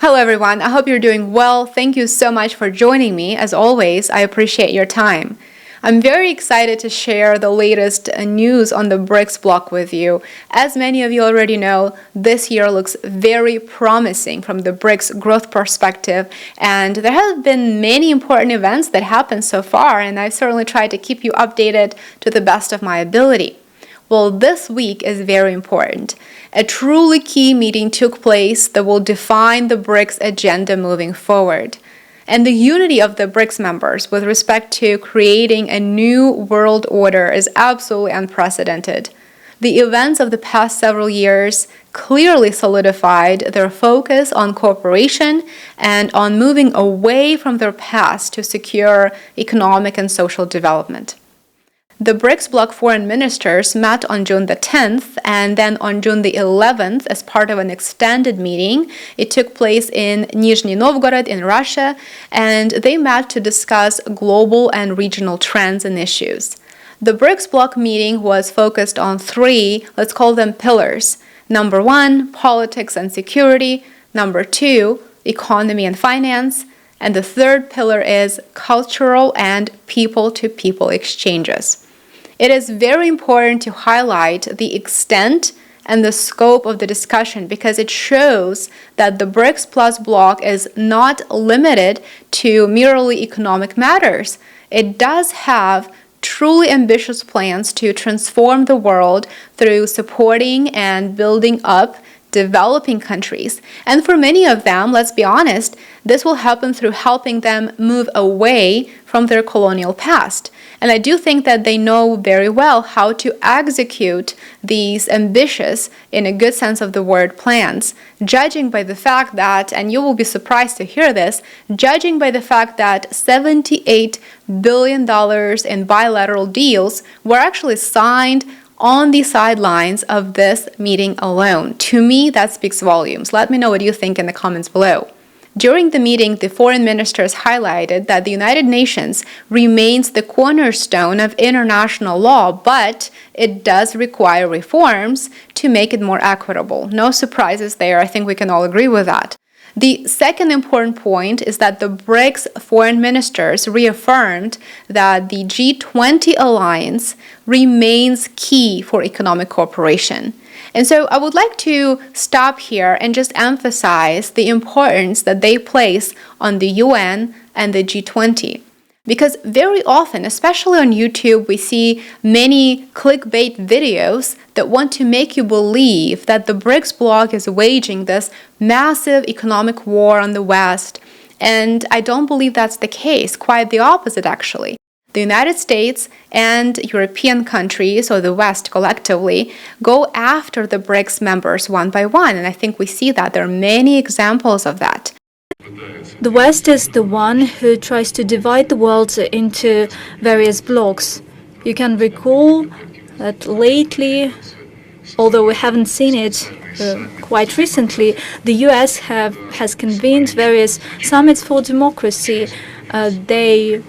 Hello everyone, I hope you're doing well. Thank you so much for joining me. As always, I appreciate your time. I'm very excited to share the latest news on the Brics block with you. As many of you already know, this year looks very promising from the Brics growth perspective, and there have been many important events that happened so far, and I've certainly tried to keep you updated to the best of my ability. Well, this week is very important. A truly key meeting took place that will define the Brics agenda moving forward. And the unity of the Brics members with respect to creating a new world order is absolutely unprecedented. The events of the past several years clearly solidified their focus on cooperation and on moving away from their past to secure economic and social development. The Brics bloc foreign ministers met on June the 10th and then on June the 11th as part of an extended meeting. It took place in Nizhny Novgorod in Russia, and they met to discuss global and regional trends and issues. The Brics bloc meeting was focused on three, let's call them pillars. Number one, politics and security. Number two, economy and finance. And the third pillar is cultural and people-to-people exchanges. It is very important to highlight the extent and the scope of the discussion because it shows that the Brics Plus bloc is not limited to merely economic matters. It does have truly ambitious plans to transform the world through supporting and building up developing countries. And for many of them, let's be honest, this will happen through helping them move away from their colonial past. And I do think that they know very well how to execute these ambitious, in a good sense of the word, plans, judging by the fact that, and you will be surprised to hear this, judging by the fact that $78 billion in bilateral deals were actually signed on the sidelines of this meeting alone. To me, that speaks volumes. Let me know what you think in the comments below. During the meeting, the foreign ministers highlighted that the United Nations remains the cornerstone of international law, but it does require reforms to make it more equitable. No surprises there. I think we can all agree with that. The second important point is that the Brics foreign ministers reaffirmed that the G20 alliance remains key for economic cooperation. And so I would like to stop here and just emphasize the importance that they place on the UN and the G20. Because very often, especially on YouTube, we see many clickbait videos that want to make you believe that the Brics bloc is waging this massive economic war on the West. And I don't believe that's the case, quite the opposite actually. The United States and European countries, or the West collectively, go after the Brics members one by one. And I think we see that. There are many examples of that. The West is the one who tries to divide the world into various blocks. You can recall that lately, although we haven't seen it quite recently, the US has convened various summits for democracy. They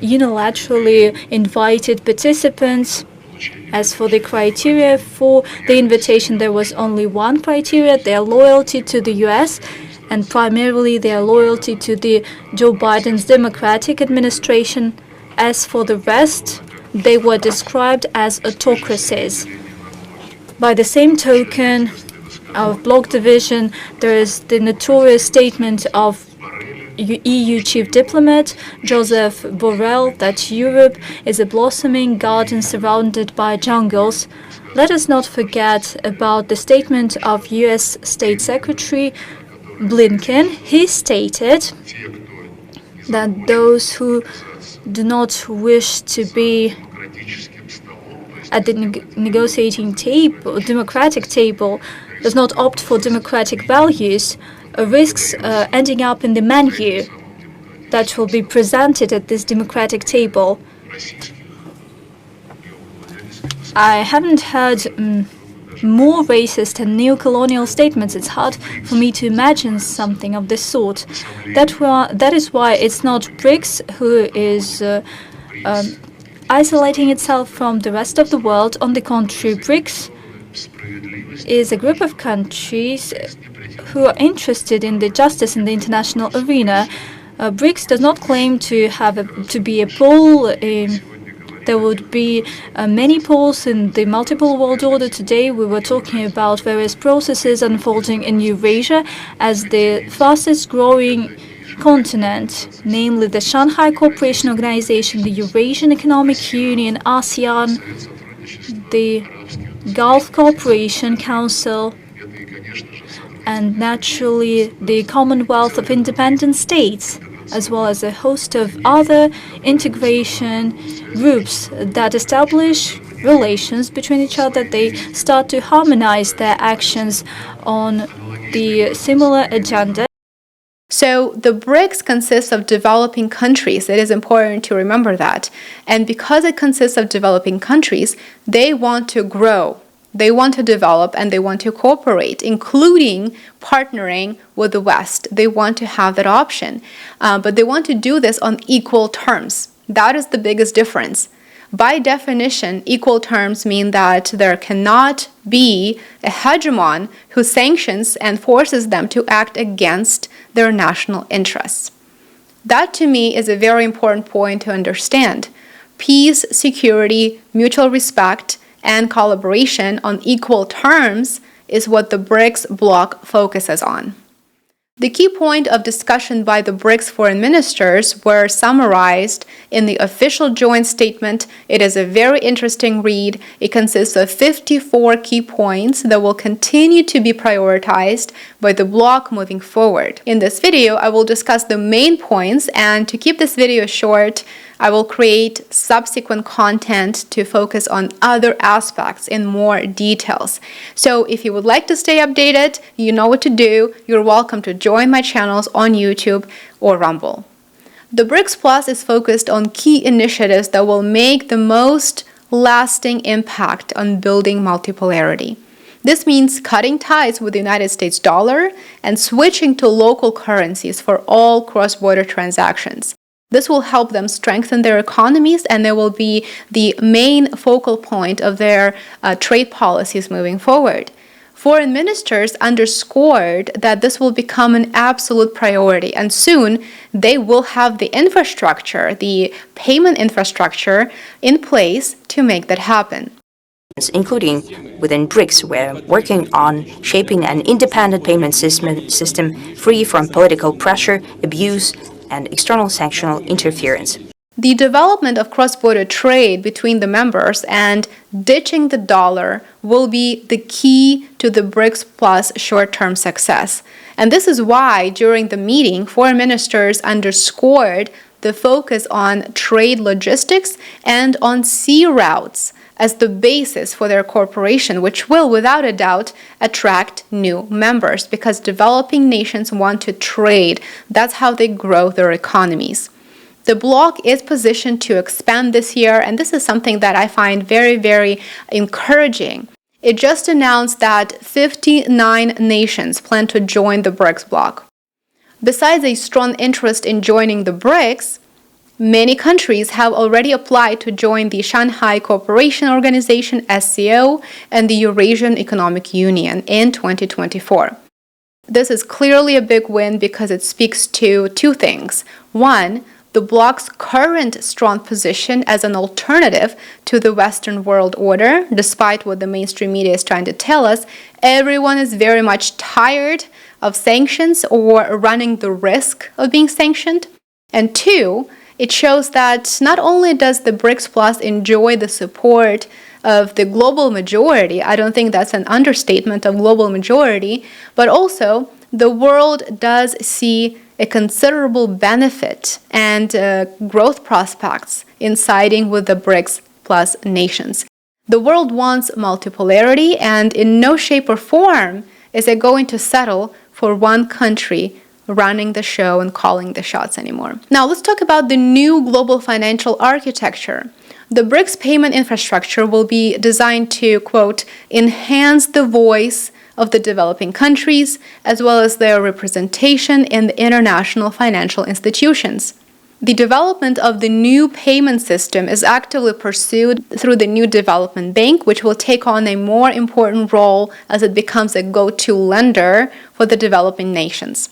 unilaterally invited participants. As for the criteria for the invitation, there was only one criteria: their loyalty to the US, and primarily their loyalty to the Joe Biden's Democratic administration. As for the rest, they were described as autocracies. By the same token, of bloc division, there is the notorious statement of EU chief diplomat Joseph Borrell that Europe is a blossoming garden surrounded by jungles. Let us not forget about the statement of US State Secretary Blinken. He stated that those who do not wish to be at the negotiating table, democratic table, does not opt for democratic values, risks ending up in the menu that will be presented at this democratic table. I haven't heard more racist and neo-colonial statements. It's hard for me to imagine something of this sort. That is why it's not Brics who is isolating itself from the rest of the world. On the contrary, Brics is a group of countries who are interested in the justice in the international arena. Brics does not claim to be a pole. There would be many poles in the multiple world order. Today we were talking about various processes unfolding in Eurasia as the fastest growing continent, namely the Shanghai Cooperation Organization, the Eurasian Economic Union, ASEAN, the Gulf Cooperation Council, and naturally the Commonwealth of Independent States, as well as a host of other integration groups that establish relations between each other. They start to harmonize their actions on the similar agenda. So the BRICS consists of developing countries. It is important to remember that. And because it consists of developing countries, they want to grow. They want to develop and they want to cooperate, including partnering with the West. They want to have that option. But they want to do this on equal terms. That is the biggest difference. By definition, equal terms mean that there cannot be a hegemon who sanctions and forces them to act against their national interests. That, to me, is a very important point to understand. Peace, security, mutual respect, and collaboration on equal terms is what the BRICS bloc focuses on. The key point of discussion by the BRICS foreign ministers were summarized in the official joint statement. It is a very interesting read. It consists of 54 key points that will continue to be prioritized by the bloc moving forward. In this video, I will discuss the main points, and to keep this video short, I will create subsequent content to focus on other aspects in more details. So if you would like to stay updated, you know what to do. You're welcome to join my channels on YouTube or Rumble. The BRICS Plus is focused on key initiatives that will make the most lasting impact on building multipolarity. This means cutting ties with the United States dollar and switching to local currencies for all cross-border transactions. This will help them strengthen their economies, and they will be the main focal point of their trade policies moving forward. Foreign ministers underscored that this will become an absolute priority, and soon they will have the infrastructure, the payment infrastructure in place to make that happen. Including within BRICS, we're working on shaping an independent payment system free from political pressure, abuse, and external sanctional interference. The development of cross-border trade between the members and ditching the dollar will be the key to the BRICS Plus short-term success. And this is why, during the meeting, foreign ministers underscored the focus on trade logistics and on sea routes as the basis for their cooperation, which will, without a doubt, attract new members because developing nations want to trade. That's how they grow their economies. The bloc is positioned to expand this year, and this is something that I find very, very encouraging. It just announced that 59 nations plan to join the BRICS bloc. Besides a strong interest in joining the BRICS, many countries have already applied to join the Shanghai Cooperation Organization, SCO, and the Eurasian Economic Union in 2024. This is clearly a big win because it speaks to two things. One, the bloc's current strong position as an alternative to the Western world order. Despite what the mainstream media is trying to tell us, everyone is very much tired of sanctions or running the risk of being sanctioned. And two, it shows that not only does the BRICS Plus enjoy the support of the global majority, I don't think that's an understatement of global majority, but also the world does see a considerable benefit and growth prospects in siding with the BRICS Plus nations. The world wants multipolarity, and in no shape or form is it going to settle for one country running the show and calling the shots anymore. Now let's talk about the new global financial architecture. The BRICS payment infrastructure will be designed to, quote, enhance the voice of the developing countries as well as their representation in the international financial institutions. The development of the new payment system is actively pursued through the New Development Bank, which will take on a more important role as it becomes a go-to lender for the developing nations.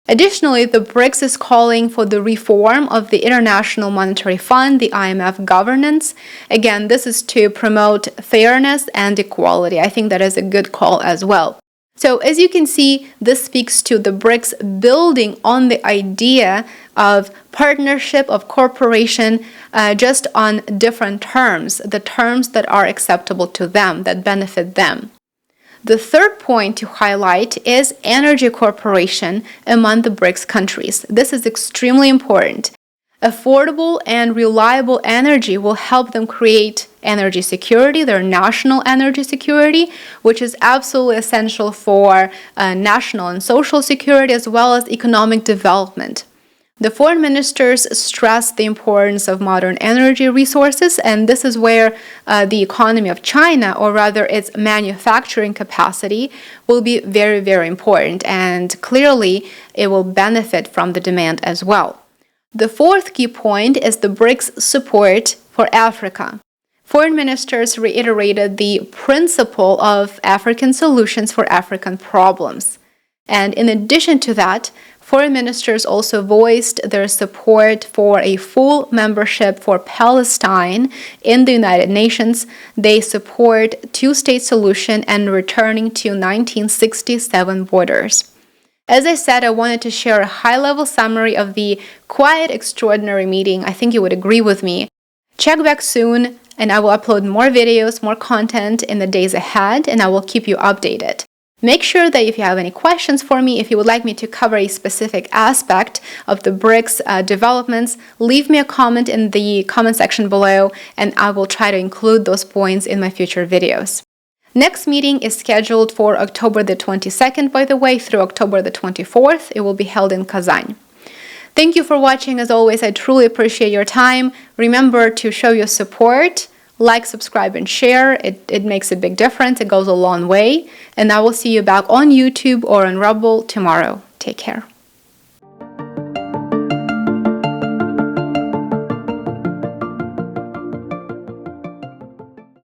Additionally, the BRICS is calling for the reform of the International Monetary Fund, the IMF governance. Again, this is to promote fairness and equality. I think that is a good call as well. So as you can see, this speaks to the BRICS building on the idea of partnership, of cooperation, just on different terms, the terms that are acceptable to them, that benefit them. The third point to highlight is energy cooperation among the BRICS countries. This is extremely important. Affordable and reliable energy will help them create energy security, their national energy security, which is absolutely essential for national and social security as well as economic development. The foreign ministers stressed the importance of modern energy resources, and this is where the economy of China, or rather its manufacturing capacity, will be very, very important, and clearly it will benefit from the demand as well. The fourth key point is the BRICS support for Africa. Foreign ministers reiterated the principle of African solutions for African problems. And in addition to that, foreign ministers also voiced their support for a full membership for Palestine in the United Nations. They support two-state solution and returning to 1967 borders. As I said, I wanted to share a high-level summary of the quite extraordinary meeting. I think you would agree with me. Check back soon, and I will upload more videos, more content in the days ahead, and I will keep you updated. Make sure that if you have any questions for me, if you would like me to cover a specific aspect of the BRICS developments, leave me a comment in the comment section below, and I will try to include those points in my future videos. Next meeting is scheduled for October the 22nd, by the way, through October the 24th. It will be held in Kazan. Thank you for watching. As always, I truly appreciate your time. Remember to show your support. Like, subscribe, and share. It makes a big difference. It goes a long way. And I will see you back on YouTube or on Rumble tomorrow. Take care.